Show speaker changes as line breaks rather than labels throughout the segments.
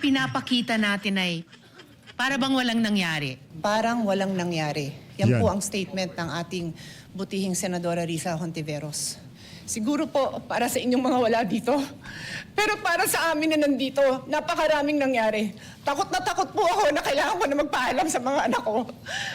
pinapakita natin ay para bang walang nangyari.
Parang walang nangyari. Yan
Yan.
po ang statement ng ating butihing Senadora Risa Hontiveros. Siguro po para sa inyong mga wala dito. Pero para sa amin na nandito, napakaraming nangyari. Takot na takot po ako na kailangan ko na magpaalam sa mga anak ko.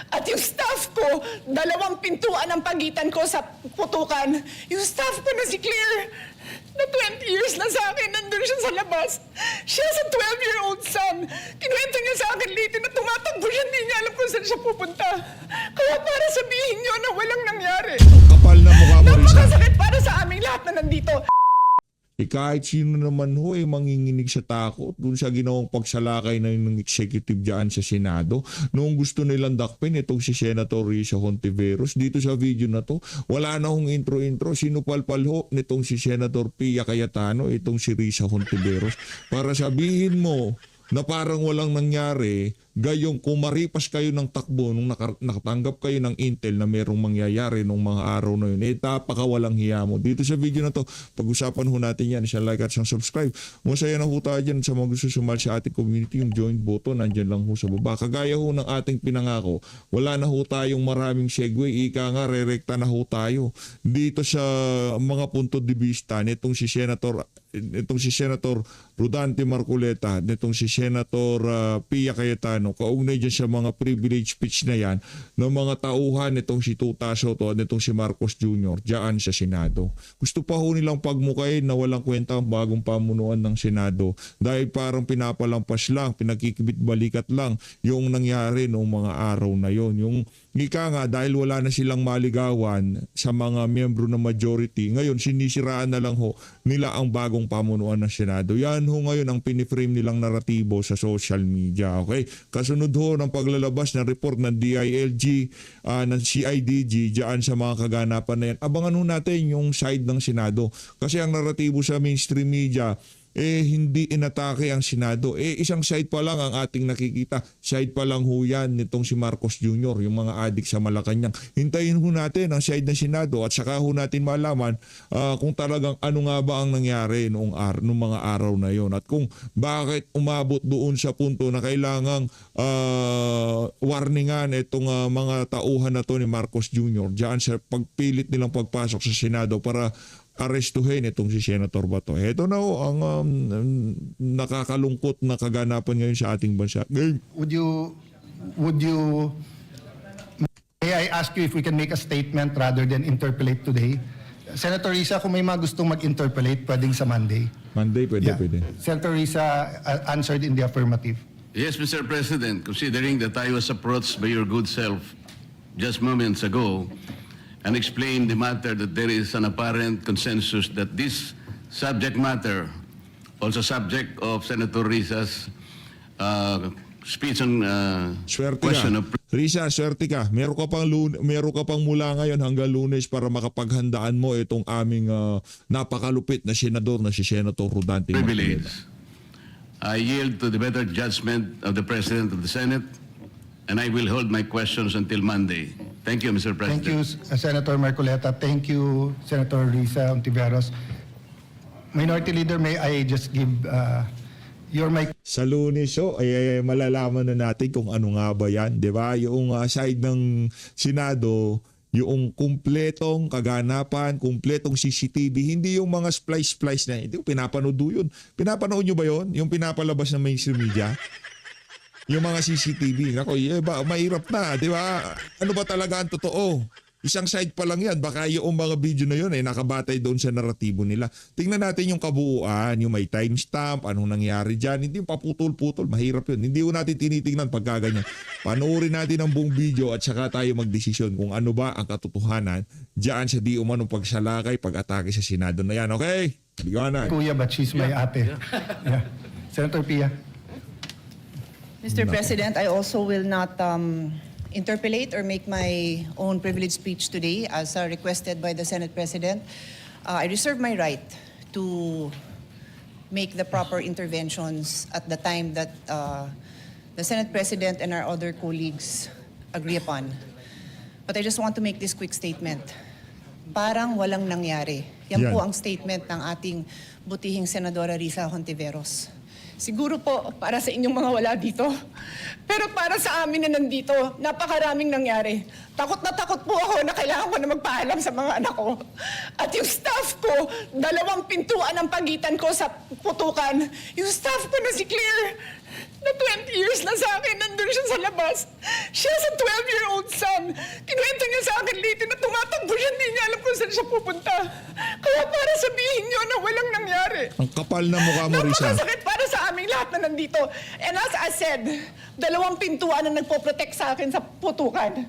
At yung staff ko, 2 pintuan ang pagitan ko sa putukan. Yung staff ko na si Claire, na 20 years na sa akin, nandun siya sa labas. Siya sa 12-year-old son. Kinuwento niya sa akin dito na tumatakbo siya, hindi niya alam kung saan siya pupunta. Kaya para sabihin niyo na walang nangyari.
Kapal na mukha mo, Risa.
Napakasakit para sa aming lahat na nandito.
Kahit sino naman ho manginginig sa takot dun sa ginawang pagsalakay ng executive dyan sa Senado. Noong gusto nilang dakpin itong si Senator Risa Hontiveros, dito sa video na to, wala na hong intro-intro. Sinupalpal ho nitong si Senator Pia Cayetano, itong si Risa Hontiveros, para sabihin mo na parang walang nangyari, gayong kumaripas kayo ng takbo nung nakatanggap kayo ng intel na merong mangyayari nung mga araw na yun, tapakawalang hiya mo. Dito sa video na to, pag-usapan ho natin yan. Siya like at siyang subscribe. Masaya na ho tayo dyan sa mga gusto sumali sa ating community. Yung join button, nandyan lang ho sa baba. Kagaya ho ng ating pinangako, wala na ho tayong maraming segue. Ika nga, rerekta na ho tayo. Dito sa mga punto de vista nitong si Senator Rodante Marcoleta, nitong si Senator Pia Cayetano, kaugnay dyan sa mga privilege speech na yan ng mga tauhan nitong si Tuta Soto at nitong si Marcos Jr. dyan sa Senado. Gusto pa ho nilang pagmukayin na walang kwenta ang bagong pamunuan ng Senado dahil parang pinapalampas lang, pinagkikibit-balikat lang yung nangyari noong mga araw na yon. Yung ika nga, dahil wala na silang maligawan sa mga miyembro ng majority, ngayon sinisiraan na lang ho nila ang bagong pamunuan ng Senado. Yan ho ngayon ang piniframe nilang naratibo sa social media. Okay? Kasunod ho ng paglalabas ng report ng DILG, ng CIDG, dyan sa mga kaganapan na yan. Abangan ho natin yung side ng Senado. Kasi ang naratibo sa mainstream media, hindi inatake ang Senado. Isang side pa lang ang ating nakikita. Side pa lang ho yan nitong si Marcos Jr., yung mga adik sa Malacanang. Hintayin ho natin ang side ng Senado at saka ho natin malaman kung talagang ano nga ba ang nangyari noong mga araw na yon at kung bakit umabot doon sa punto na kailangang warningan itong mga tauhan na to ni Marcos Jr. dyan sa pagpilit nilang pagpasok sa Senado para arestuhin itong si Senator Bato. Ito na ho ang nakakalungkot na kaganapan ngayon sa ating bansa.
May I ask you if we can make a statement rather than interpolate today? Senator Risa, kung may mga gustong mag-interpolate, pwedeng sa Monday.
Monday, pwede.
Senator Risa answered in the affirmative.
Yes, Mr. President, considering that I was approached by your good self just moments ago and explained the matter that there is an apparent consensus that this subject matter, also subject of Senator Risa's speech on
Swerte
question
ka.
of
Risa, swerte ka. Meron ka pang mula ngayon hanggang Lunes para makapaghandaan mo itong aming napakalupit na senador na si Senator Rodante
privilege.
Marcoleta.
I yield to the better judgment of the President of the Senate, and I will hold my questions until Monday. Thank you, Mr. President.
Thank you, Senator Marcoleta. Thank you, Senator Risa Hontiveros. Minority Leader, may I just give your mic?
Sa Lunes, ay malalaman na natin kung ano nga ba yan. Di ba? Yung side ng Senado, yung kumpletong kaganapan, kumpletong CCTV, hindi yung mga splice na, hindi ko pinapanood yun. Pinapanood nyo ba yun? Yung pinapalabas ng mainstream media? Yung mga CCTV, ako, mahirap na, di ba? Ano ba talaga ang totoo? Isang side pa lang yan. Baka yung mga video na yun ay nakabatay doon sa naratibo nila. Tingnan natin yung kabuuan, yung may timestamp, anong nangyari dyan. Hindi yung paputol-putol, mahirap yun. Hindi ko natin tinitingnan pagka ganyan. Panoorin natin ang buong video at saka tayo magdesisyon kung ano ba ang katotohanan dyan sa di umanong pagsalakay, pag-atake sa Senado na yan. Okay? Liganan.
Kuya, but she's my ate. Yeah. Senator Pia.
Mr. President, I also will not interpolate or make my own privileged speech today as requested by the Senate President. I reserve my right to make the proper interventions at the time that the Senate President and our other colleagues agree upon. But I just want to make this quick statement. Parang walang nangyari. Yan
Yan.
po ang statement ng ating butihing Senadora Risa Hontiveros. Siguro po para sa inyong mga wala dito. Pero para sa amin na nandito, napakaraming nangyari. Takot na takot po ako na kailangan ko na magpaalam sa mga anak ko. At yung staff ko, 2 pintuan ang pagitan ko sa putukan. Yung staff ko na si Claire, na 20 years na sa akin, nandun siya sa labas. Siya sa 12-year-old son. Kinuwento niya sa akin late na tumatakbo siya, hindi niya alam kung saan siya pupunta. Kaya para sabihin niyo na walang nangyari.
Ang kapal na mukha mo, Risa.
Napakasakit para sa aming lahat na nandito. And as I said, 2 pintuan ang nagpo-protect sa akin sa putukan.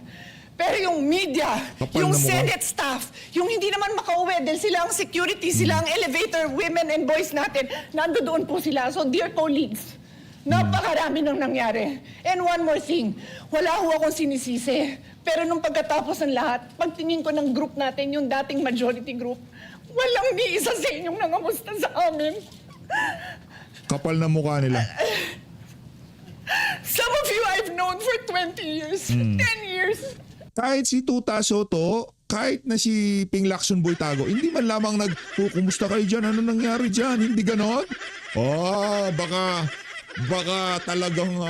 Pero yung media,
Kapal
yung
na mukha.
Senate staff, yung hindi naman makauwi dahil sila ang security, sila ang elevator women and boys natin, nandoon po sila. So dear colleagues, napakarami nang nangyari. And one more thing, wala ho akong sinisisi. Pero nung pagkatapos ng lahat, pagtingin ko ng group natin, yung dating majority group, walang ni isa sa inyong nangamusta sa amin.
Kapal na mukha nila.
Some of you I've known for 20 years, 10 years.
Kahit si Tuta Soto, kahit na si Ping Lacson Boytago, hindi man lamang kumusta kayo dyan? Ano nangyari dyan? Hindi ganon? Baka talagang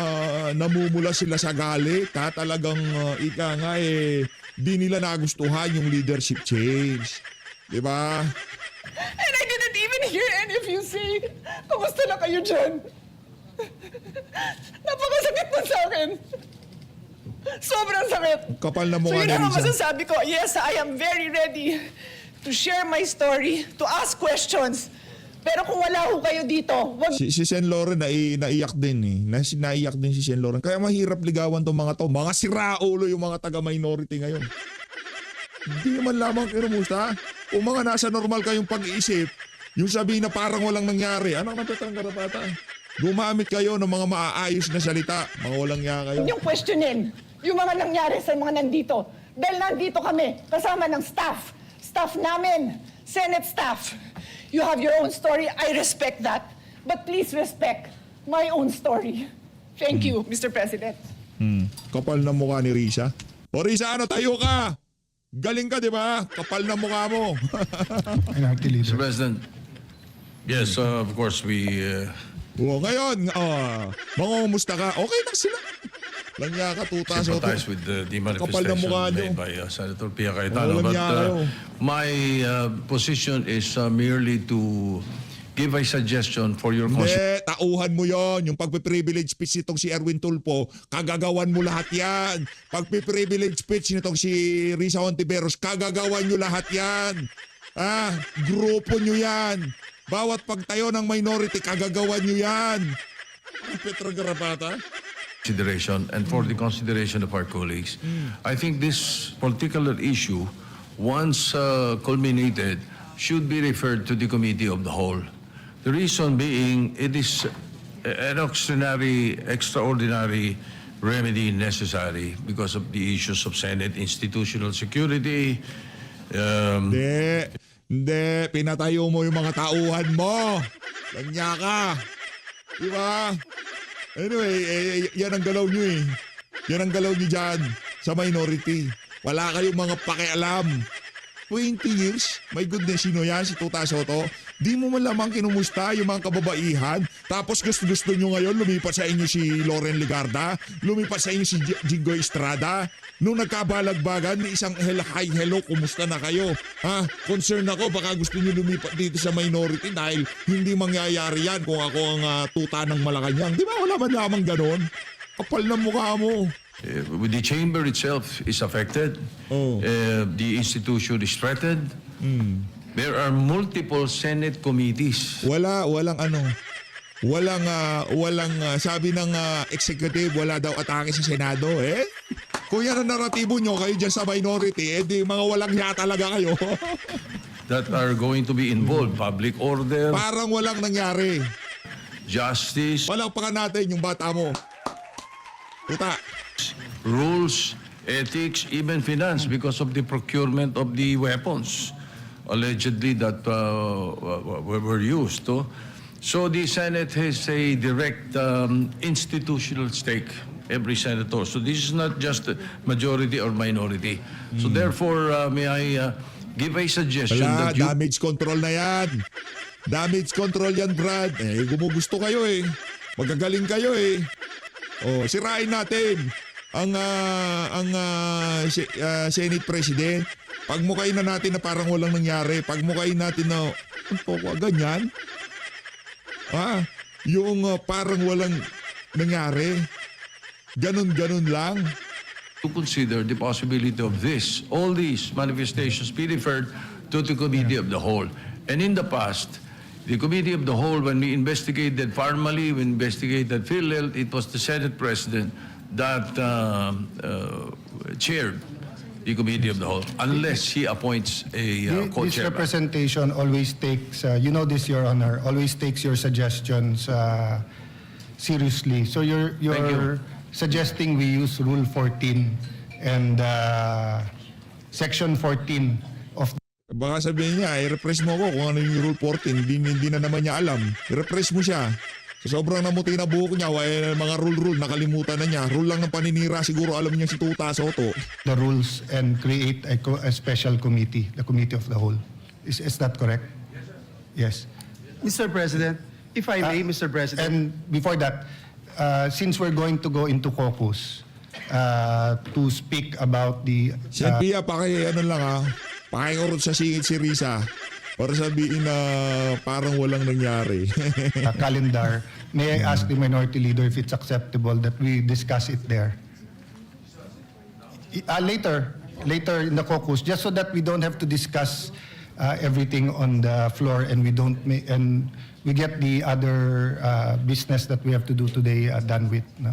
namumula sila sa galit. Talagang ika nga di nila nagustuhan yung leadership change. Diba?
And I didn't even hear any of you say, kumusta na kayo dyan? Napakasakit mo sa akin. Sobrang sakit.
Kapal na
So
mukha
yun
ni
ang
Risa.
masasabi ko. Yes, I am very ready to share my story, to ask questions. Pero kung wala ho kayo dito, wag
Si Sen Loren naiyak din eh. Naiyak din si Sen Loren. Kaya mahirap ligawan tong mga to. Mga siraulo yung mga taga-minority ngayon. Hindi naman lamang kirumusta. Kung mga nasa normal kayong pag-iisip, yung sabihin na parang walang nangyari, ano ka Petrang Garapata? Gumamit kayo ng mga maaayos na salita. Mga walang niya kayo.
niyong questionin yung mga nangyari sa mga nandito. Dahil nandito kami, kasama ng staff. Staff namin, Senate staff. You have your own story. I respect that. But please respect my own story. Thank you, Mr. President.
Kapal na mukha ni Risa. O Risa, ano, tayo ka! Galing ka, di ba? Kapal na mukha mo.
Minority
Mr.
Leader.
President, yes, of course, we...
Ngayon, mangungumusta ka. Okay na sila. Langya ka, Tuta Soto.
sympathize with the
Kapal na
manifestation
mukha nyo.
made by Senator Pia Cayetano.
Walang
But
niya kayo.
my position is merely to give a suggestion for your
Hindi, tauhan mo yon. Yung pagpiprivilege speech nitong si Erwin Tulfo, kagagawan mo lahat yan. Pagpiprivilege speech nitong si Risa Hontiveros, kagagawan nyo lahat yan. Grupo nyo yan. Bawat pagtayo ng minority, kagagawan nyo yan. Petro Garapata?
consideration and for the consideration of our colleagues. I think this particular issue, once culminated, should be referred to the committee of the whole. The reason being, it is an extraordinary remedy necessary because of the issues of Senate institutional security.
Hindi. Pinatayo mo yung mga tauhan mo. Langya ka. Diba? Anyway, yan ang galaw nyo eh. Yan ang galaw nyo dyan sa minority. Wala kayong mga pakialam. 20 years? My goodness, sino yan? Si Tuta Soto? Di mo man lamang kinumusta yung mga kababaihan. Tapos gusto nyo ngayon lumipat sa inyo si Loren Legarda, lumipat sa inyo si Jinggoy Estrada. Nung nagkabalagbagan, may isang hi, hello, kumusta na kayo? Concern ako, baka gusto nyo lumipat dito sa minority dahil hindi mangyayari yan kung ako ang tuta ng Malacanang. Di ba wala man lamang ganon? Kapal na mukha mo.
The chamber itself is affected. The institution is threatened. There are multiple Senate committees.
Walang sabi ng executive, wala daw atake sa Senado, eh? Kung yan ang naratibo nyo, kayo dyan sa minority, di mga walang hiya talaga kayo.
That are going to be involved. Public order,
Parang walang nangyari.
justice,
Palakpakan natin yung bata mo. Tuta.
rules, ethics, even finance because of the procurement of the weapons allegedly that were used. So the Senate has a direct institutional stake, every senator. So this is not just a majority or minority. So therefore, may I give a suggestion
Wala,
that you...
damage control na yan. Damage control yan, Brad. Gumugusto kayo eh. Magagaling kayo eh. Oh, sirain natin ang Senate President. Pagmukain na natin na parang walang nangyari. Pagmukain natin na ganyan. Yung parang walang nangyari. Ganun-ganun lang.
To consider the possibility of this, all these manifestations be referred to the Committee of the Whole. And in the past, the Committee of the Whole, when we investigated formally, we investigated PhilHealth, it was the Senate President that chaired the Committee of the Whole, unless he appoints a
This
co-chair.
representation always takes, you know this, Your Honor, always takes your suggestions seriously. So you're
Thank you.
suggesting we use Rule 14 and Section 14 of
Baka sabihin niya, i-repress mo ako kung ano yung Rule 14. Hindi na naman niya alam. I-repress mo siya. Sa sobrang namuti na buhok niya, mga rule, nakalimutan na niya. Rule lang ng paninira, siguro alam niya si Tuta Soto.
the rules and create a special committee, the Committee of the Whole. Is that correct? Yes.
Mr. President, if I may, Mr. President.
And before that, since we're going to go into caucus to speak about the
Si Pia, pakiurot sa singit si Risa para sabihin na parang walang nangyari.
calendar, may I ask the Minority Leader if it's acceptable that we discuss it there? Later in the caucus, just so that we don't have to discuss everything on the floor and we get the other business that we have to do today done with. No?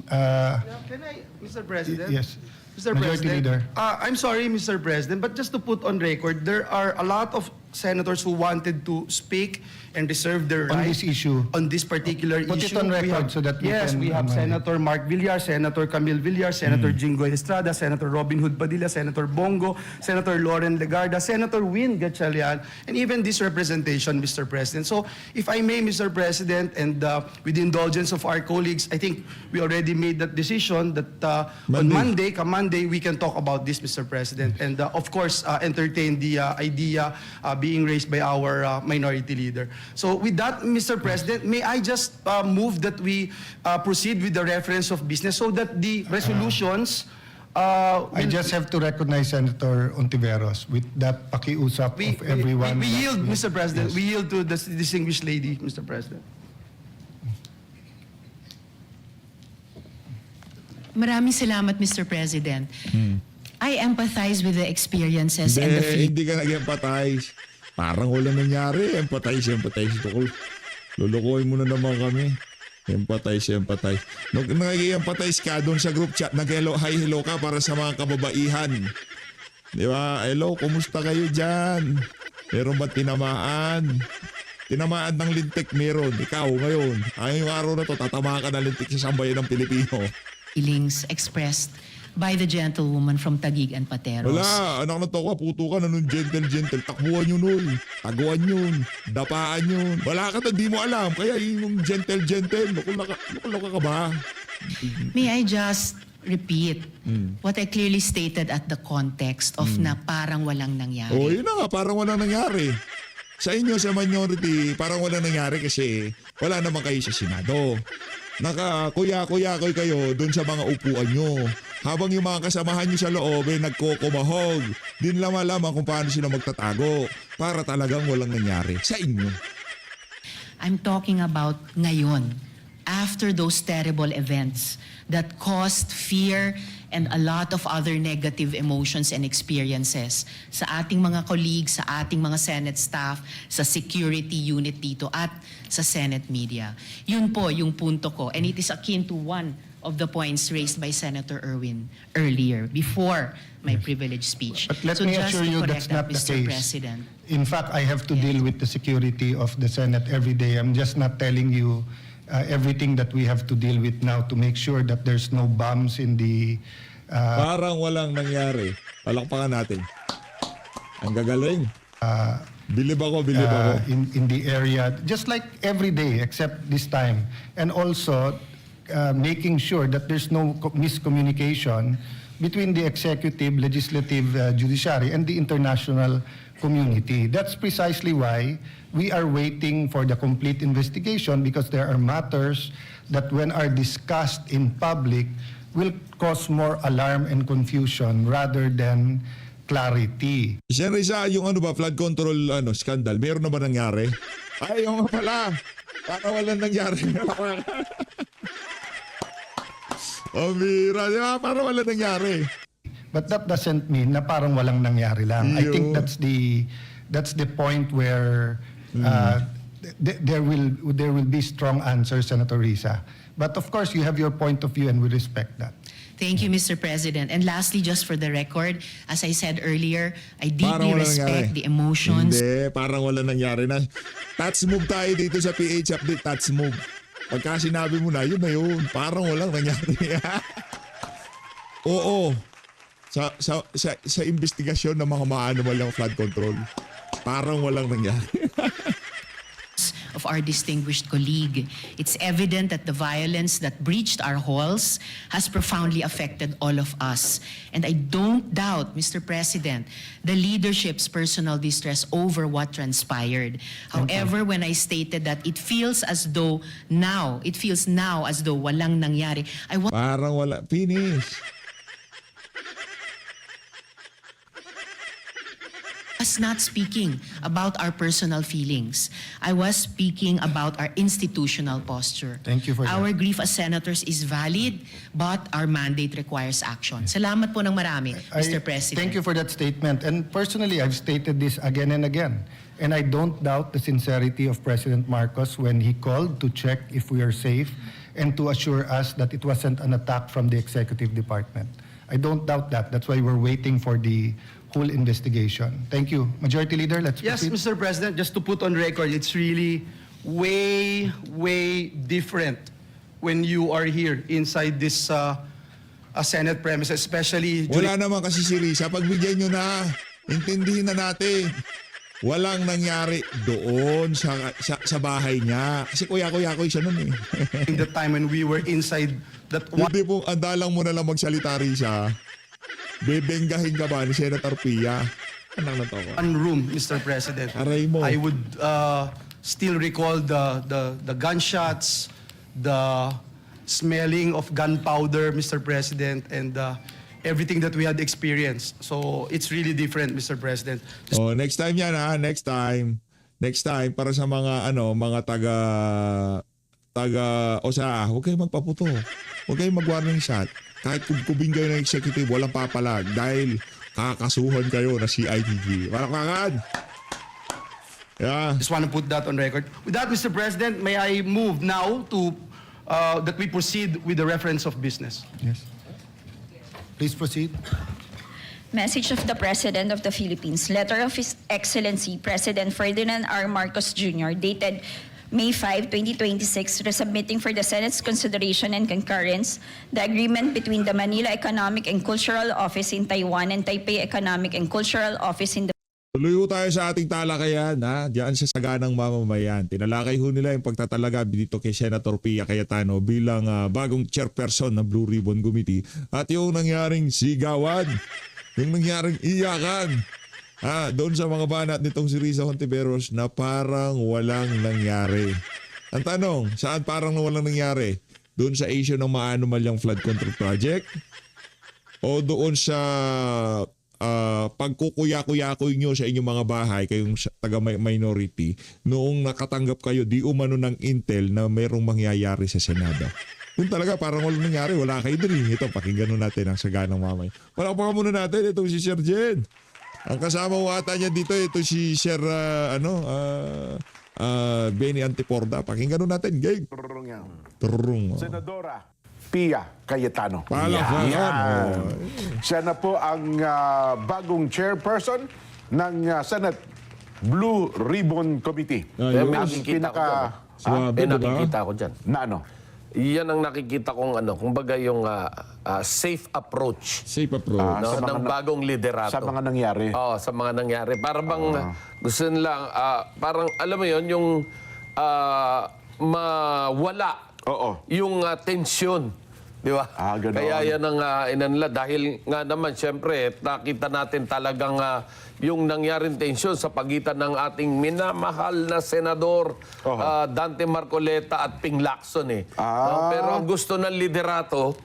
Can I, Mr. President?
Yes.
Mr.
Majority
President,
Leader.
I'm sorry, Mr. President, but just to put on record, there are a lot of senators who wanted to speak and reserve their
On
right
this issue.
on this particular
Put it
issue.
on record
We have-
so that we
yes,
can,
we have Senator Mark Villar, Senator Camille Villar, Senator Jinggoy Estrada, Senator Robin Hood Padilla, Senator Bongo, Senator Loren Legarda, Senator Win Gatchalian, and even this representation, Mr. President. So, if I may, Mr. President, and with the indulgence of our colleagues, I think we already made that decision that on Monday, we can talk about this, Mr. President, and of course, entertain the idea being raised by our minority leader. So with that, Mr. President, may I just move that we proceed with the reference of business so that the resolutions
I just have to recognize Senator Ontiveros with that pakiusap of everyone.
we yield,
Yes.
Mr. President.
Yes.
We yield to the distinguished lady, Mr. President.
Maraming salamat, Mr. President. I empathize with the experiences and the feelings.
Hindi ka nag-empathize. Parang walang nangyari. Empathize. Tukol. Lulukoy mo na naman kami. Empathize. Nung nag-empathize ka doon sa group chat, hello ka para sa mga kababaihan. Di ba? Hello, kumusta kayo dyan? Meron ba tinamaan? Tinamaan ng lintik meron. Ikaw ngayon. Ngayong araw na to, tatamaan ka ng lintik sa sambayan ng Pilipino.
Expressed by the gentlewoman from Taguig and Pateros.
Wala, anak na to ka, puto ka na nun, gentle. Takbuhan yun nun, taguan yun, dapaan yun. Wala ka to, di mo alam. Kaya yung gentle, nakulaka ka ba?
May I just repeat what I clearly stated at the context of na parang walang nangyari.
O yun na nga, parang walang nangyari. Sa inyo, sa minority, parang walang nangyari kasi wala naman kayo sa Senado. Nakakuya-kuya kayo doon sa mga upuan nyo. Habang yung mga kasamahan nyo sa loob nagkokomahog. Di nila malaman kung paano sila magtatago para talagang walang nangyari sa inyo.
I'm talking about ngayon, after those terrible events that caused fear and a lot of other negative emotions and experiences sa ating mga colleagues, sa ating mga Senate staff, sa security unit dito at sa Senate media. Yun po yung punto ko. And it is akin to one of the points raised by Senator Erwin earlier, before my privileged speech.
But let
So
me
just
assure
to
you
correct
that's not
that,
the
Mr.
case.
President.
In fact, I have to deal with the security of the Senate every day. I'm just not telling you everything that we have to deal with now to make sure that there's no bombs in the...
Parang walang nangyari. Palakpakan natin. Ang gagaling. Bilib ako.
in the area, just like every day except this time. And also making sure that there's no miscommunication between the executive, legislative, judiciary, and the international community. That's precisely why we are waiting for the complete investigation, because there are matters that when are discussed in public will cause more alarm and confusion rather than clarity.
Sen Risa, yung ano ba, flood control scandal, meron na ba nangyari? Ay, yung nga pala. Para walang nangyari. O mira, di ba? Para walang nangyari.
But that doesn't mean na parang walang nangyari lang. I think that's the point where there will be strong answers, Senator Risa. But of course, you have your point of view and we respect that.
Thank you, Mr. President. And lastly, just for the record, as I said earlier, I
Parang
deeply
walang
respect
nangyari.
the emotions.
Hindi, parang walang nangyari na. Touch move tayo dito sa PH Update, touch move. Pagka sinabi mo na, yun na yun. Parang walang nangyari. Oo. Sa investigasyon ng mga maanomalyang flood control, parang walang nangyari.
Of our distinguished colleague. It's evident that the violence that breached our halls has profoundly affected all of us. And I don't doubt, Mr. President, the leadership's personal distress over what transpired. However, when I stated that it feels now as though walang nangyari, I want
Parang wala. Finish.
was not speaking about our personal feelings. I was speaking about our institutional posture.
Thank you for that.
Our grief as senators is valid, but our mandate requires action. Salamat po ng marami, Mr. President.
Thank you for that statement. And personally, I've stated this again and again. And I don't doubt the sincerity of President Marcos when he called to check if we are safe and to assure us that it wasn't an attack from the executive department. I don't doubt that. That's why we're waiting for the whole investigation. Thank you. Majority Leader, let's
Yes,
proceed.
Mr. President, just to put on record, it's really way, way different when you are here inside this Senate premises, especially during...
Wala naman kasi si Risa. Pagbigyan nyo na. Intindihin na natin. Walang nangyari doon sa bahay niya. Kasi kuya-kuya-kuy siya nun eh.
the time when we were inside that one
Hindi po, andalang mo na lang magsalita Risa. Bebenggahin ka ba ni Senator Pia? Anong natawa?
room, Mr. President.
Aray mo.
I would still recall the gunshots, the smelling of gunpowder, Mr. President, and everything that we had experienced. So it's really different, Mr. President.
Oh, next time yan ha, next time. Next time para sa mga mga taga huwag kayong magpaputo. Huwag kayong mag-warning shot. Kahit kubing kayo ng executive, walang papalag dahil kakasuhan kayo na CIDG. Palakpakan! Yeah.
Just want to put that on record. With that, Mr. President, may I move now to that we proceed with the reference of business.
Yes. Please proceed.
Message of the President of the Philippines. Letter of His Excellency President Ferdinand R. Marcos Jr. dated May 5, 2026, resubmitting for the Senate's consideration and concurrence the agreement between the Manila Economic and Cultural Office in Taiwan and Taipei Economic and Cultural Office in the
Tuloy ho tayo sa ating talakayan ha. Diyan sa saganang mamamayan. Tinalakay ho nila yung pagtatalaga dito kay Senator Pia Cayetano bilang bagong chairperson ng Blue Ribbon Committee at yung nangyaring sigawan, yung nangyaring iyakan. Doon sa mga banat nitong si Risa Hontiveros na parang walang nangyari. Ang tanong, saan parang walang nangyari? Doon sa issue ng maanomalyang flood control project? O doon sa pagkukuya-kuyakoy nyo sa inyong mga bahay, kayong taga-minority, noong nakatanggap kayo di umano ng intel na mayroong mangyayari sa Senado? Yun talaga, parang walang nangyari. Wala kayo din. Ito, pakinggan natin ang saganang mamay. Palakpakan muna natin. Ito si Sir Jen. Ang kasama ko ata niya dito, ito si Sir, Benny Antiporda. Pakinggan natin, gang. Turung.
Senadora Pia Cayetano.
Palakpakan.
Yan. Siya na po ang bagong chairperson ng Senate Blue Ribbon Committee.
Ayun.
Nakikita ko dyan.
Swabe, diba?
Nakikita ko dyan.
Na ano?
Iyan ang nakikita kong kumbaga yung safe approach
Safe approach.
Sa
ng
mga
bagong liderato.
Sa mga nangyari.
Oo, sa mga nangyari. Para bang gusto nilang, parang alam mo yon yung mawala
Oo.
yung tensyon Di ba?
Ganon.
Kaya yan ang inanla. Dahil nga naman, siyempre, nakita natin talagang yung nangyaring tensyon sa pagitan ng ating minamahal na Senador Dante Marcoleta at Ping Lacson. No? Pero ang gusto ng liderato,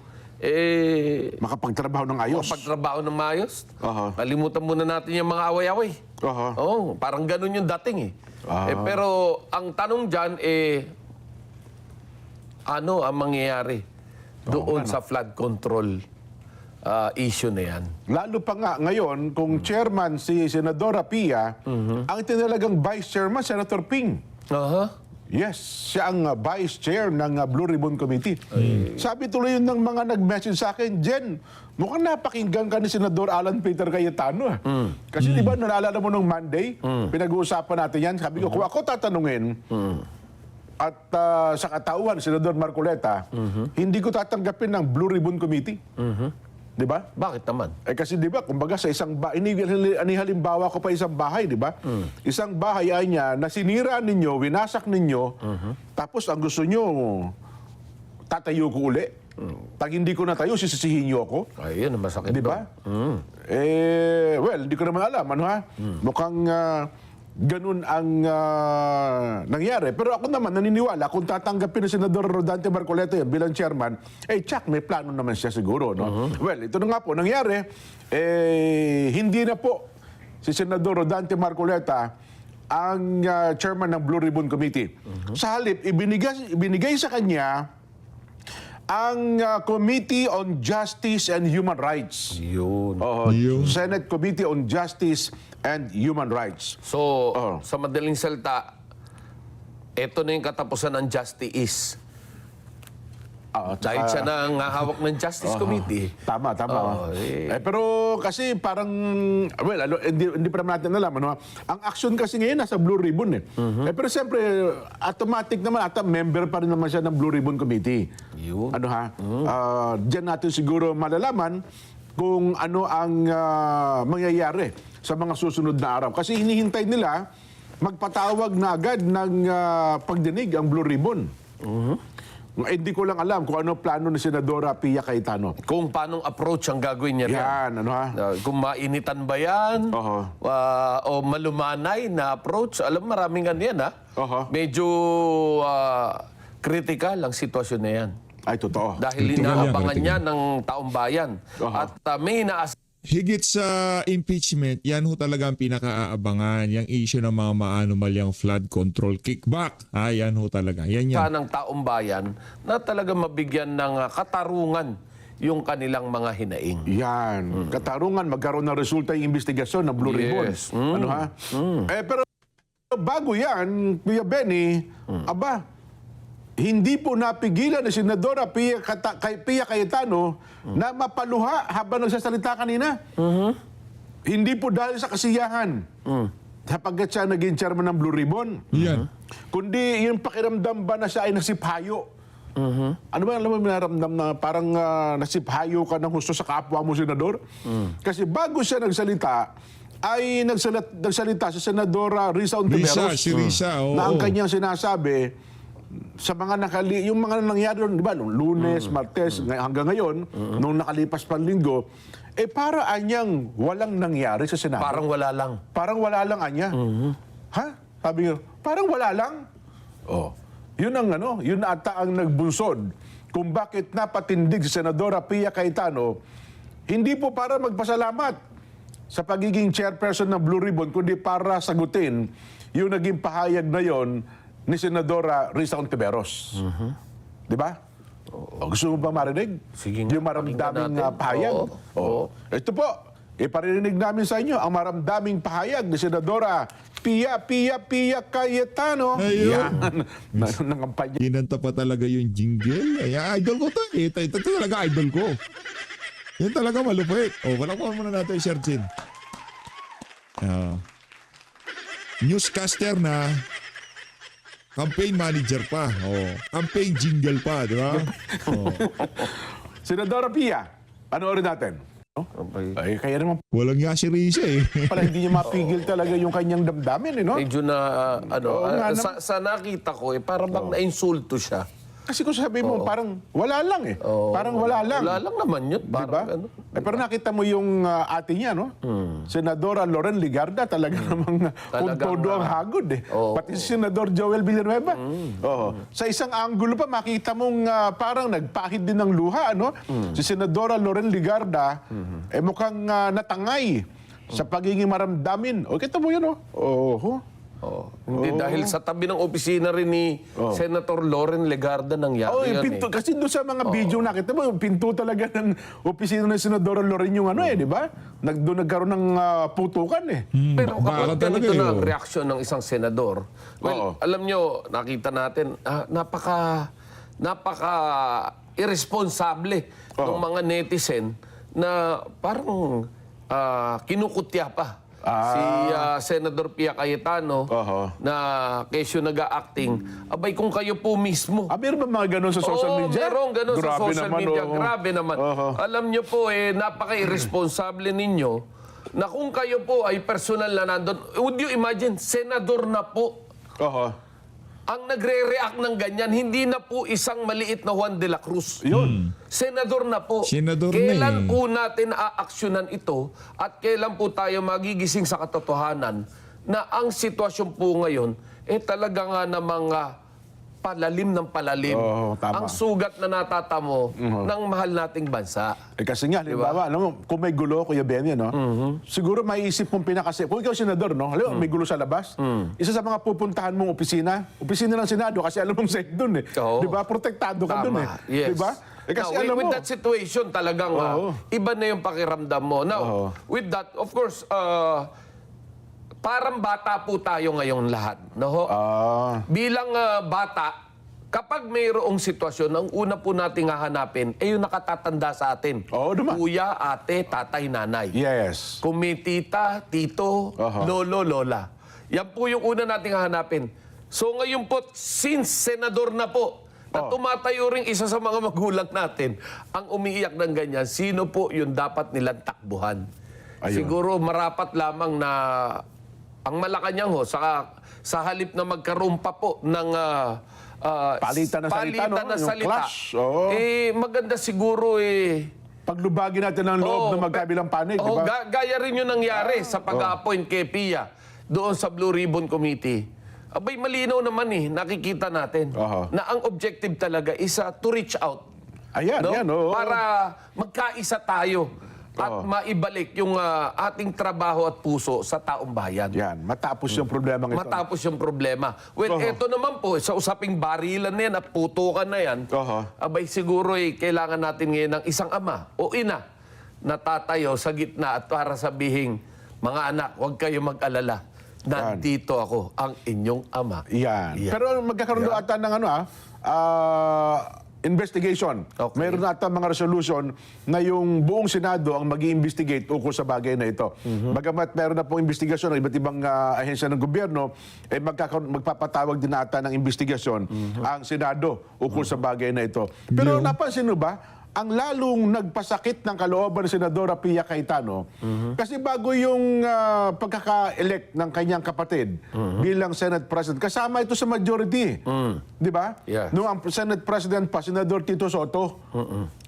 Makapagtrabaho ng ayos.
pagtrabaho ng maayos.
Aha.
Kalimutan muna natin yung mga away-away.
Aha.
Oo, parang ganun yung dating pero ang tanong dyan, ano ang mangyayari doon sa flood control issue na yan?
Lalo pa nga ngayon, kung chairman si Senadora Pia, ang tinalagang vice chairman, Senator Ping.
Aha.
Yes, siya ang vice chair ng Blue Ribbon Committee. Sabi tuloy yun ng mga nag-message sa akin, Jen, mukhang napakinggan ka ni Senador Alan Peter Cayetano. Kasi di ba, naalala mo nung Monday, pinag-uusapan natin yan. Sabi ko, kung ako tatanungin, at sa katauhan, Senador Marcoleta, hindi ko tatanggapin ng Blue Ribbon Committee. Di ba?
Bakit naman?
Kasi di ba, kumbaga sa isang bahay, halimbawa ko pa isang bahay, di ba? Isang bahay ay niya na sinira ninyo, winasak ninyo, tapos ang gusto nyo, tatayo ko uli. Pag hindi ko natayo, sisisihin nyo ako.
Ayun, masakit
Di ba? Well, di ko naman alam, ano ha? Mukhang ganun ang nangyari. Pero ako naman naniniwala, kung tatanggapin ng Senador Rodante Marcoleta yun bilang chairman, tsak, may plano naman siya siguro. No? Well, ito na nga po, nangyari, hindi na po si Senador Rodante Marcoleta ang chairman ng Blue Ribbon Committee. Sa halip, ibinigay sa kanya ang Committee on Justice and Human Rights.
Yun.
Senate Committee on Justice and Human Rights.
So, sa madaling salita, ito na yung katapusan ng Justice. Dahil siya na ang hawak ng Justice Committee.
Tama. Pero kasi parang, well, hindi pa naman natin alam. Ano? Ang action kasi ngayon nasa Blue Ribbon. Pero siyempre, automatic naman, member pa rin naman siya ng Blue Ribbon Committee.
Yun.
Ano ha? Diyan natin siguro malalaman kung ano ang mangyayari sa mga susunod na araw. Kasi hinihintay nila magpatawag na agad ng pagdinig ang Blue Ribbon. Hindi ko lang alam kung ano plano ni Senadora Pia Cayetano.
Kung paanong approach ang gagawin niya riyan.
Yan, ano ha?
Kung mainitan ba yan, o malumanay na approach. Alam, maraming ano yan, ha? Medyo critical ang sitwasyon na yan.
Ay, totoo.
Dahil inaabangan niya ng taong bayan. At may inaas
Higit sa impeachment, yan ho talaga ang pinaka-aabangan. Yung issue ng mga maanumalyang flood control kickback. Yan ho talaga. Yan.
ng taong bayan na talaga mabigyan ng katarungan yung kanilang mga hinaing.
Yan. Katarungan, magkaroon ng resulta yung investigasyon ng Blue Ribbon. Ano ha? Pero bago yan, Kuya Benny, hindi po napigilan ni Senadora Pia Cayetano na mapaluha habang nagsasalita kanina. Hindi po dahil sa kasiyahan. Sapagkat siya naging chairman ng Blue Ribbon.
Yan.
Kundi yung pakiramdam ba na siya ay nasiphayo. Ano ba alam mo minaramdam na parang nasiphayo ka ng husto sa kapwa mo, Senador? Kasi bago siya nagsalita, ay nagsalita si Senadora Risa Ontiveros
Si Risa,
na ang kanyang sinasabi sa mga yung mga nangyari doon, di ba, Lunes, Martes, hanggang ngayon, nung nakalipas pang linggo, para anyang walang nangyari sa Senado.
Parang wala lang.
Parang wala lang anya. Ha? Sabi niyo, parang wala lang? Yun ang yun ata ang nagbunsod kung bakit napatindig si Senadora Pia Cayetano, hindi po para magpasalamat sa pagiging chairperson ng Blue Ribbon, kundi para sagutin yung naging pahayag na yon ni Senadora Risa Ontiveros. Di ba? Gusto mo ba marinig?
Sige nga,
yung maramdaming
pakinggan natin.
pahayag.
Oo.
Ito po, iparinig namin sa inyo ang maramdaming pahayag ni Senadora Pia Cayetano.
Ayun.
Yan. Nangampanya.
Kinanta pa talaga yung jingle. Idol ko to. Ito talaga idol ko. Yan talaga malupit. Kalakuhan muna natin, Sherchin. Newscaster na. Campaign manager pa. Campaign jingle pa, di ba?
Senadora Pia, panoorin natin. Ay, kaya naman
Walang nga si Risa eh.
pala hindi niya mapigil talaga yung kanyang damdamin, no?
Medyo na,
Oo nga
sa nakita ko, para bang na-insulto siya.
kasi kung sabi mo, parang wala lang eh. Parang wala lang.
Wala lang naman yun.
Diba?
Parang ano.
Pero nakita mo yung ate niya, no? Senadora Loren Legarda, talaga namang kung todo ang hagod eh. Pati si Senador Joel Villanueva. Sa isang anggulo pa, makita mong parang nagpahid din ng luha, no? Si Senadora Loren Legarda, mukhang natangay sa pagiging maramdamin. O, kita mo yun, oh.
Hindi, dahil sa tabi ng opisina rin ni Senator Loren Legarda nangyari
Yung
yan
pinto, kasi doon sa mga video nakita mo, yung pinto talaga ng opisina ng Senador Loren yung di ba? Doon nagkaroon ng putukan eh.
Pero
Baka
kapag
talaga
ganito na
eh,
ang reaksyon ng isang senador, well, alam nyo, nakita natin, napaka irresponsable ng mga netizen na parang kinukutya pa si Senador Pia Cayetano na kesyo nag-a-acting. Abay, kung kayo po mismo.
Meron ba mga ganun sa social media?
Meron ganun sa social
naman,
media. Grabe naman. Alam nyo po, napaka-irresponsable ninyo na kung kayo po ay personal na nandun, would you imagine, senador na po. Ang nagre-react ng ganyan, hindi na po isang maliit na Juan de la Cruz.
Yun.
Senador na po.
Senador na
Kailan
eh.
po natin aaksyonan ito at kailan po tayo magigising sa katotohanan na ang sitwasyon po ngayon talaga nga namang palalim ng palalim.
Tama.
Ang sugat na natatamo ng mahal nating bansa.
Kasi nga, halimbawa, alam mo, kung may gulo, Kuya Benny, no? Siguro maiisip mong kung ikaw senador, no? Alam mo, may gulo sa labas. Isa sa mga pupuntahan mong opisina ng Senado, kasi alam mong safe dun eh.
Oo.
Di ba? Protektado ka dun eh.
Yes.
Di ba? Kasi
Now,
alam
with
mo,
that situation talagang iba na yung pakiramdam mo. Now, with that, of course, parang bata po tayo ngayong lahat. No? Bilang bata, kapag mayroong sitwasyon, ang una po nating hahanapin ay yung nakatatanda sa atin.
naman.
Kuya, ate, tatay, nanay.
yes.
Kung may tita, tito, lolo, lola. Yan po yung una nating hahanapin. So ngayon po, since senador na po, at tumatayo rin isa sa mga magulang natin, ang umiiyak ng ganyan, sino po yung dapat nilang takbuhan? Siguro marapat lamang na ang Malacanang sa halip na magkaroon pa po ng
Palitan ng salita, no?
na
Yung
salita,
clash.
maganda siguro
Paglubagin natin ang loob ng magkabilang panig, di ba?
Gaya rin yung nangyari sa pag-appoint kay Pia doon sa Blue Ribbon Committee. Abay, malinaw naman nakikita natin na ang objective talaga is to reach out.
Ayan, yan,
Para magkaisa tayo at maibalik yung ating trabaho at puso sa taong bayan.
Yan, matapos yung problema ito.
Matapos yung problema. Well, eto naman po, sa usaping barilan na yan at putukan na yan, abay siguro kailangan natin ngayon ng isang ama o ina na tatayo sa gitna at para sabihin, mga anak, huwag kayo mag-alala. Nandito ako, ang inyong ama.
Yan. Pero magkakaroon doon ata ng investigation.
Okay.
Mayroon ata mga resolution na yung buong Senado ang mag-i-investigate ukol sa bagay na ito. Bagamat meron na pong investigasyon ng iba't ibang ahensya ng gobyerno, magpapatawag din ata ng investigasyon ang Senado ukol sa bagay na ito. Pero napansin mo ba, ang lalong nagpasakit ng kalooban ng Senadora Pia Cayetano, kasi bago yung pagkaka-elect ng kanyang kapatid bilang Senate President, kasama ito sa majority. Di ba?
Yes.
Noong ang Senate President pa, Senador Tito Soto.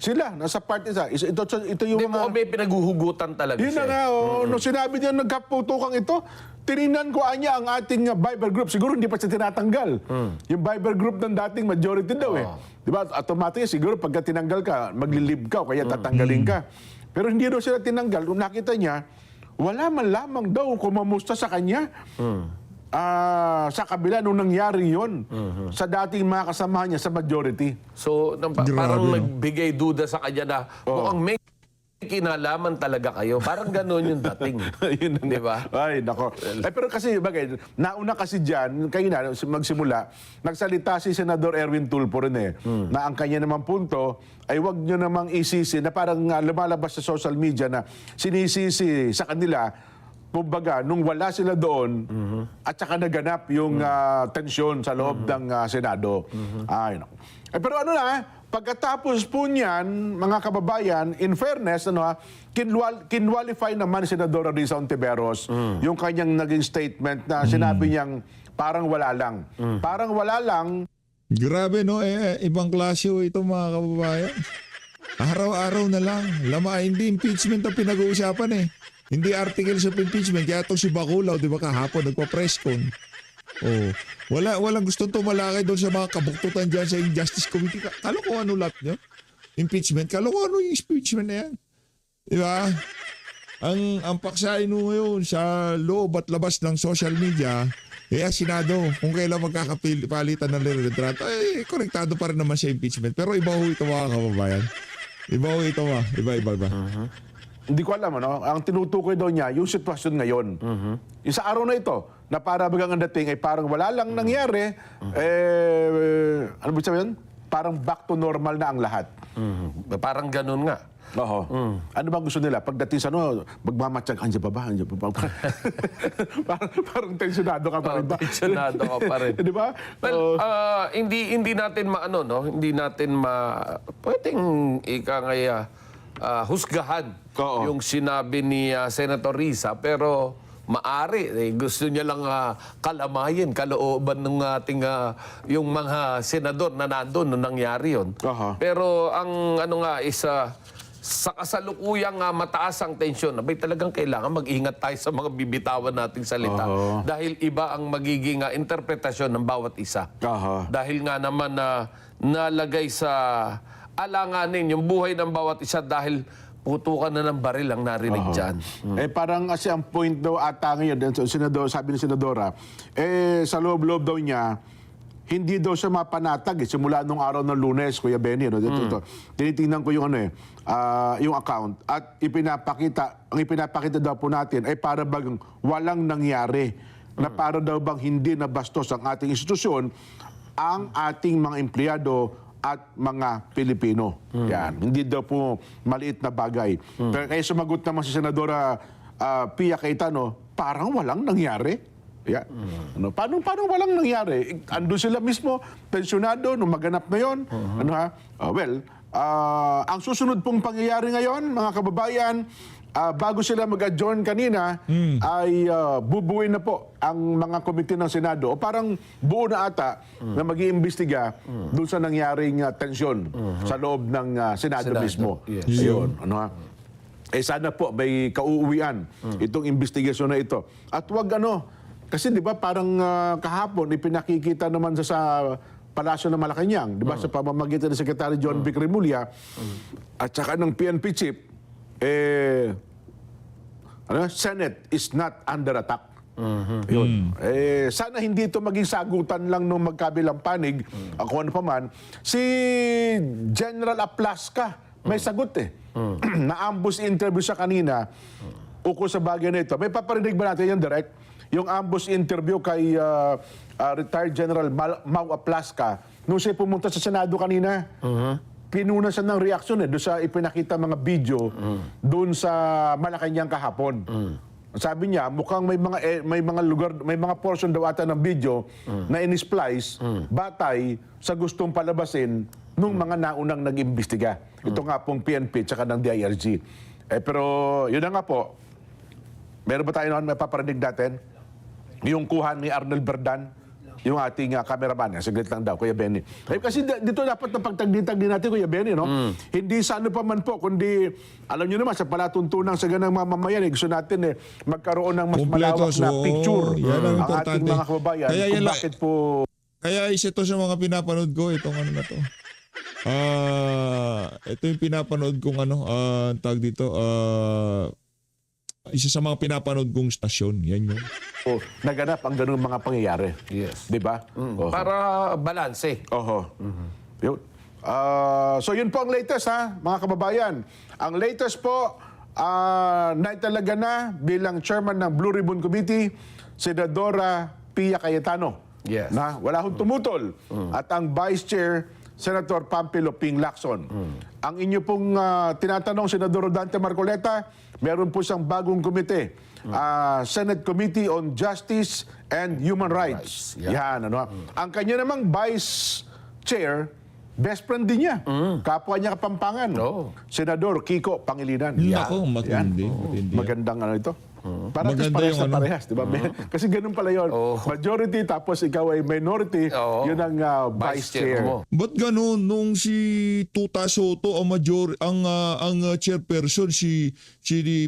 Sila, nasa part isa. Ito yung
Hindi mo may pinaghuhugutan talaga
yun na nga, nung sinabi niya nagkaputukang ito, tinignan ko anya ang ating Viber group. Siguro hindi pa siya tinatanggal. Yung Viber group ng dating majority daw eh. Di ba? Automatic siguro pagka tinanggal ka, maglilib ka o kaya tatanggalin ka. Pero hindi daw sila tinanggal. Kung nakita niya, wala man lamang daw kumamusta sa kanya. Sa kabila nung nangyari yon sa dating mga kasamahan niya sa majority.
So, parang nagbigay duda sa kanya na mukhang may kinalaman talaga kayo. Parang gano'n yung dating. Di ba?
Ay, nako. Pero kasi, bagay, nauna kasi dyan, kayo na, magsimula, nagsalita si Senador Erwin Tulfo rin na ang kanya naman punto ay wag nyo namang isisi na parang lumalabas sa social media na sinisisi sa kanila, kumbaga, nung wala sila doon, at saka naganap yung tensyon sa loob ng Senado. Ay, nako. Pero ano na, pagkatapos po niyan, mga kababayan, in fairness, kinwalify naman si Senadora Risa Hontiveros yung kanyang naging statement na sinabi niyang parang wala lang. Parang wala lang
Grabe no, ibang klase ho ito mga kababayan. Araw-araw na lang. Hindi impeachment ang pinag-uusapan eh. Hindi articles of impeachment. Kaya itong si Bacolao, di ba kahapon, nagpa-press con. Oh, walang gustong tumalakay doon sa mga kabuktutan dyan sa Injustice Committee. Kalokohan ano lahat nyo? Impeachment. Kalokohan ano yung impeachment na yan? Di ba? Ang paksain mo ngayon sa loob at labas ng social media, Senado, kung kailan magkakapalitan ng litrato, konektado pa rin naman sa impeachment. Pero iba ho ito mga kababayan. Iba ho ito Iba.
Hindi ko alam, ano? Ang tinutukoy daw niya, yung sitwasyon ngayon. Yung sa araw na ito, na para bagang ang dating ay parang wala lang nangyari, ano ba sabihin? Parang back to normal na ang lahat.
Parang ganun nga.
Oo. Ano bang gusto nila? Pagdating sa magmamatsyag, andiyan pa ba? parang tensyonado ka pa rin ba?
Tensyonado ka pa rin.
Di ba?
Well, hindi natin hindi natin pwedeng husgahan
Oo.
yung sinabi ni Senator Risa, pero maari gusto niya lang kalamayin kalooban ng ating yung mga senador na nandoon nung nangyari yon.
Aha.
Pero ang sa kasalukuyang mataas ang tensyon, abay talagang kailangan mag-ingat tayo sa mga bibitawan nating salita.
Oo.
Dahil iba ang magiging interpretasyon ng bawat isa.
Aha.
Dahil nga naman nalagay sa alanganin yung buhay ng bawat isa dahil putukan na ng baril ang narinig dyan.
Parang kasi ang point daw ata ngayon, sabi ni Senadora, sa loob-loob daw niya, hindi daw siya mapanatag simula nung araw ng Lunes, Kuya Benny. Ito. Tinitingnan ko yung yung account at ang ipinapakita daw po natin ay para bang walang nangyari, na para daw bang hindi nabastos ang ating institusyon, ang ating mga empleyado at mga Pilipino. Yan. Hindi daw po maliit na bagay. Pero kaya sumagot naman si Senadora Pia Cayetano, parang walang nangyari. Yeah. Paano walang nangyari? Ando sila mismo, pensyonado, nung maganap na yon. Ang susunod pong pangyayari ngayon, mga kababayan, bago sila mag-adjourn kanina, ay bubuin na po ang mga komite ng Senado. O parang buo na ata na mag-iimbestiga doon sa nangyaring tensyon sa loob ng Senado mismo.
Yes.
Ayun. Sana po may kauuwian itong investigasyon na ito. At wag kasi di ba parang kahapon ipinakikita naman sa Palasyo ng Malacanang, di ba, sa pamamagitan ng Secretary John Vic Remulla at saka ng PNP chief, Senate is not under attack. Yun. Sana hindi ito maging sagutan lang nung magkabilang panig, ako ano pa man. Si General Aplasca, may sagot Na-ambush interview siya kanina, ukol sa bagay na ito. May paparinig ba natin yan direct? Yung ambush interview kay retired General Mau Aplasca, nung siya pumunta sa Senado kanina, pinuna siya ng reaksyon doon sa ipinakita mga video doon sa Malacanang kahapon. Sabi niya, mukhang may mga lugar, may mga portion daw ata ng video na in-splice batay sa gustong palabasin nung mga naunang nag-imbestiga. Ito nga pong PNP tsaka ng DIRG. Pero yun na nga po, meron ba tayo naman may paparinig natin? Yung kuha ni Arnel Berdan, yung ating cameraman, saglit lang daw, Kuya Benny. Kasi dito dapat na pagtagdi-tagdi din natin, Kuya Benny, no? Hindi sa ano pa man po, kundi, alam nyo naman, sa palatuntunan sa ganang mamamayan, gusto natin magkaroon ng mas malawak na picture
Yan
ang ating mga kababayan.
Kaya
kung bakit po...
Kaya isa to sa mga pinapanood ko, itong na to. Ito yung pinapanood kong tag dito, isa sa mga pinapanood kong stasyon. Yan yun.
Naganap ang ganung mga pangyayari.
Yes.
Di ba?
Para balanse.
Oho. Yun. So yun po ang latest mga kababayan. Ang latest po, naitalaga na bilang chairman ng Blue Ribbon Committee, Senadora Pia Cayetano.
Yes.
Na wala hong tumutol. At ang Vice Chair, Senator Pampilo Ping Lacson. Ang inyo pong tinatanong, Senador Rodante Marcoleta, meron po siyang bagong komite. Senate Committee on Justice and Human Rights.
Yeah.
Yan, Ang kanya namang Vice Chair, Best friend din niya. Kapwa niya Kapampangan.
Oo.
Senador Kiko Pangilinan.
Nako, matindi.
Yan.
Matindi.
Magandang ano ito. Para at least
Maganda
parehas
yung
na
ano.
parehas, di ba? Kasi ganun pala yun. Majority tapos ikaw ay minority,
Oo.
yun ang vice chair.
mo.
Ba't ganun nung si Tuta Soto ang chairperson si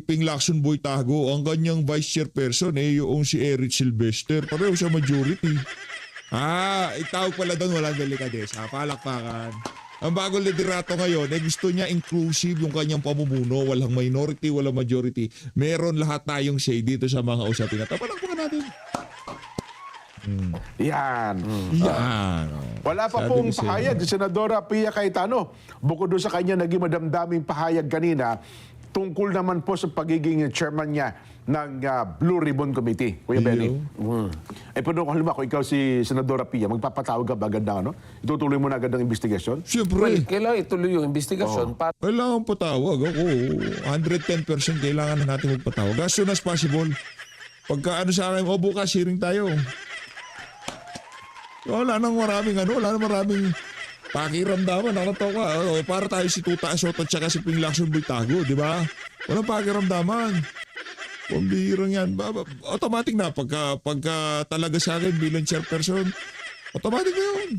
Ping Lacson Boytago, ang kanyang vice chairperson yung si Eric Sylvester, pareho sa majority. Itawag pala doon walang delikadesa, palakpakan. Ang bagong liderato ngayon, gusto niya inclusive yung kanyang pamumuno, walang minority, walang majority. Meron lahat tayong say dito sa mga usapin na ito. Palakpakan natin.
Yan.
Yan.
Wala pa
Sabi
pong
ko sa inyo.
pahayag si Senadora Pia Cayetano. Bukod doon sa kanya naging madamdaming pahayag kanina, tungkol naman po sa pagiging chairman niya ng Blue Ribbon Committee. Kuya Benny. Pero halimbawa, kung ikaw si Senadora Pia, magpapatawag ka ba agad ng ano? Itutuloy mo na agad ng investigasyon?
Siyempre.
Kailangan ituloy yung investigasyon para
Kailangan patawag ako. 110% kailangan na natin magpatawag. As soon as possible. Pagka ano sa akin, bukas hearing tayo. Wala nang maraming pakiramdaman. Nakatawa ka. Para tayo si Tuta Soto at saka si Ping Lacson Boytago, di ba? Walang pakiramdaman. Pambihirang yan. Automatic na. Pagka talaga sa akin bilang chairperson, automatic na yun.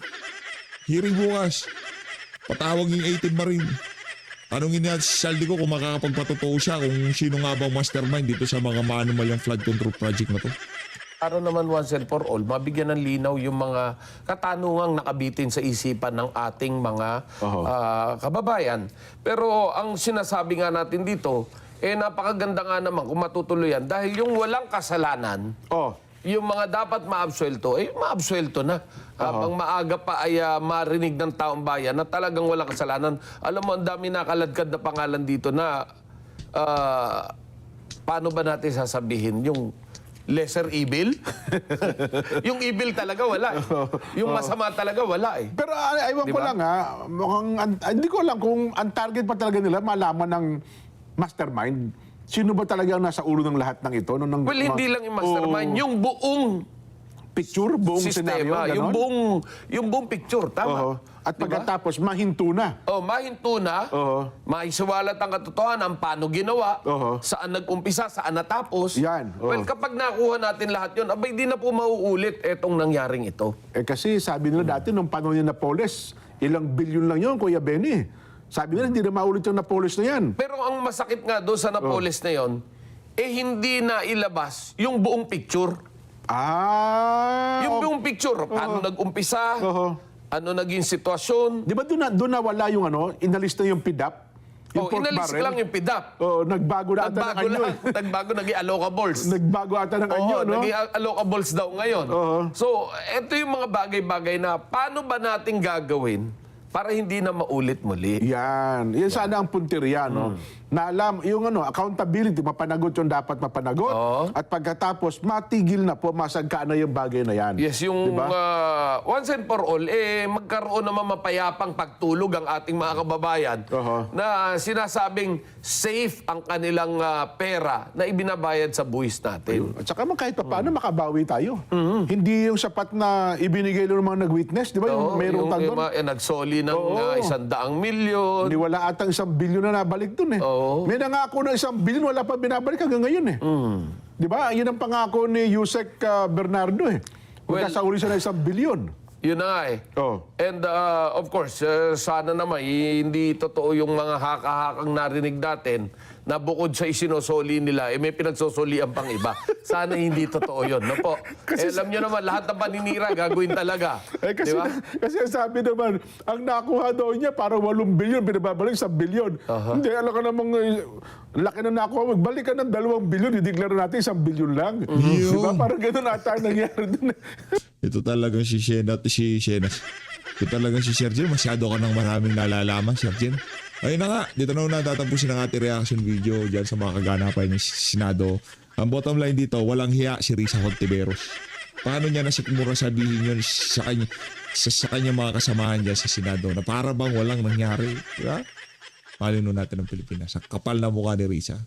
Hearing bukas. Patawag yung 18 Marine. Tanungin niya si Saldi ko kung makakapagpatotoo siya kung sino nga bang mastermind dito sa mga maanumalyang flood control project na to.
para naman once and for all, mabigyan ng linaw yung mga katanungang nakabitin sa isipan ng ating mga kababayan. Pero ang sinasabi nga natin dito, napakaganda nga naman kung matutuloy yan. Dahil yung walang kasalanan, yung mga dapat maabsuelto, maabsuelto na. Habang maaga pa ay marinig ng taong bayan na talagang walang kasalanan. Alam mo, ang dami nakaladkad na pangalan dito na paano ba natin sasabihin yung lesser evil? Yung evil talaga wala eh. Yung masama talaga wala eh.
Pero aywan ko lang mukhang, hindi ko lang kung ang target pa talaga nila malaman ng mastermind. Sino ba talaga ang nasa ulo ng lahat ng ito?
Well, hindi lang yung mastermind, yung buong
picture, buong
sistema,
senaryo,
yung buong picture, tama.
At pagkatapos, mahinto na.
Mahinto na, maisiwalat ang katotohanan, paano ginawa, saan nag-umpisa, saan natapos.
Yan.
Well, kapag nakuha natin lahat yun, abay di na po mauulit etong nangyaring ito.
Kasi sabi nila dati, nung panahon ni Napoles, ilang bilyon lang yun, Kuya Benny. Sabi nila, hindi na maulit yung Napoles na yan.
Pero ang masakit nga doon sa Napoles na yon, hindi na ilabas yung buong picture. Yung buong picture, paano nag-umpisa, ano naging sitwasyon.
Di ba doon nawala yung inalis na yung PIDAP? Yung pork
inalis
barrel?
lang yung PIDAP.
Nagbago na ata ng anyo.
Nagbago, naging allocables.
Nagbago ata ng anyo, no?
Naging allocables daw ngayon. So, ito yung mga bagay-bagay na paano ba natin gagawin para hindi na maulit muli.
Yan. Yan sana ang punteriya, no? Na alam, yung accountability, mapanagot yung dapat mapanagot. At pagkatapos, matigil na po, masagka na yung bagay na yan.
Yes, yung
Diba?
once and for all, magkaroon naman mapayapang pagtulog ang ating mga kababayan na sinasabing safe ang kanilang pera na ibinabayad sa buwis natin.
At saka kahit pa paano, makabawi tayo. Hindi yung sapat na ibinigay ng mga nag-witness, di ba? Yung mayroong tandon.
Nagsoli ng 100 milyon.
Hindi wala atang 1 bilyon na nabalik dun eh. May nangako ng 1 bilyon, wala pa binabalik hanggang ngayon eh. Di ba? Yun ang pangako ni Yusek Bernardo eh. Magkasauli siya ng 1 bilyon.
Yun na nga eh. And of course, sana naman hindi totoo yung mga haka-hakang narinig natin na bukod sa isinosoli nila, may pinagsosolian pang iba. Sana hindi totoo yun. No po? Alam nyo naman, lahat ng paninira gagawin talaga.
Kasi,
diba?
kasi sabi naman, ang nakuha daw niya parang 8 bilyon, binabalik 1 bilyon. Hindi, alam ka namang laki na nakuha, magbalik ka ng 2 bilyon, dideklara natin 1 bilyon lang. Diba? Parang gano'n ata nangyari dun.
Ito talagang si Shena, ito talagang si Sergio, masyado ka ng maraming nalalaman, Sergio. Ayun na nga, dito na natatapusin ang ating reaction video dyan sa mga kaganapan ng Senado. Ang bottom line dito, walang hiya si Risa Hontiveros. Paano niya nasikmura sabihin yun sa kanya mga kasamahan dyan sa Senado na para bang walang nangyari? Diba? Malino natin ang Pilipinas. Ang kapal na mukha ni Risa.